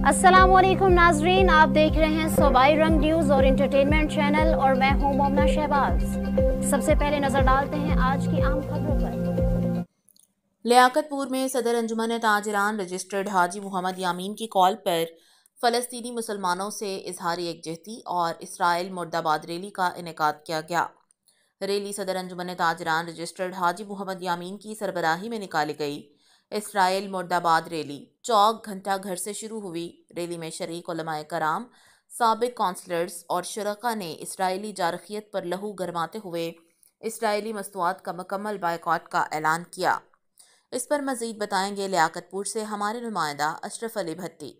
अस्सलाम वालेकुम नाजरीन, आप देख रहे हैं सूबाई रंग न्यूज़ और इंटरटेनमेंट चैनल और मैं हूं मोमना शहबाज। सबसे पहले नजर डालते हैं आज की अहम खबरों पर। लियाकतपुर में सदर अंजुमन ताजरान रजिस्टर्ड हाजी मोहम्मद यामीन की कॉल पर फ़लस्तीनी मुसलमानों से इजहार यकजहती और इसराइल मुर्दाबाद रैली का इनेकाद किया गया। रैली सदर अंजुमन ताजरान रजिस्टर्ड हाजी मोहम्मद यामीन की सरबराही में निकाली गई। इसराइल मुर्दाबाद रैली चौक घंटा घर से शुरू हुई। रैली में शरीक उलमाए कराम, साबिक कौंसलर्स और शुरका ने इसराइली जारखियत पर लहू गरमाते हुए इसराइली मस्तूआत का मुकम्मल बायकॉट का ऐलान किया। इस पर मज़ीद बताएंगे लियाकतपुर से हमारे नुमाइंदा अशरफ अली भट्टी।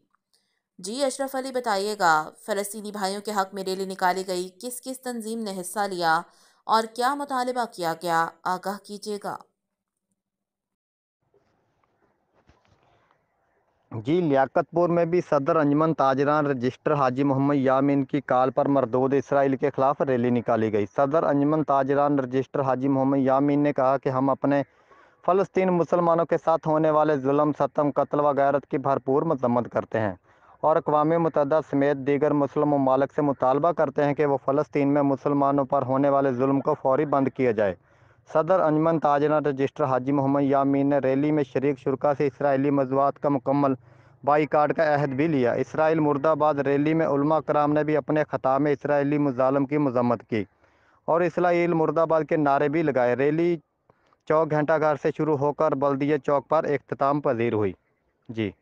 जी अशरफ अली, बताइएगा, फ़लस्तीनी भाइयों के हक़ में रैली निकाली गई, किस किस तंजीम ने हिस्सा लिया और क्या मुतालबा किया गया, आगाह कीजिएगा। जी, लियाकतपुर में भी सदर अंजुमन ताजरान रजिस्टर हाजी मोहम्मद यामीन की कॉल पर मरदूद इसराइल के खिलाफ रैली निकाली गई। सदर अंजुमन ताजरान रजिस्टर हाजी मोहम्मद यामीन ने कहा कि हम अपने फ़लस्तीन मुसलमानों के साथ होने वाले जुल्म, सतम, कत्ल व गैरत की भरपूर मजम्मत करते हैं और अक़वाम मुत्तहिदा समेत दीगर मुस्लिम ममालिक से मुतालबा करते हैं कि वो फ़लस्तीन में मुसलमानों पर होने वाले जुल्म को फौरी बंद किया जाए। सदर अंजुमन ताजरान रजिस्टर हाजी मोहम्मद यामीन ने रैली में शरीक शुरका से इसराइली मज़ूआत का मुकम्मल बाईकाट का अहद भी लिया। इसराइल मुर्दाबाद रैली में उलमा कराम ने भी अपने ख़ताब में इसराइली मुजालम की मजम्मत की और इसराइल मुर्दाबाद के नारे भी लगाए। रैली चौक घंटा घर से शुरू होकर बल्दिया चौक पर इख्तिताम पजीर हुई। जी।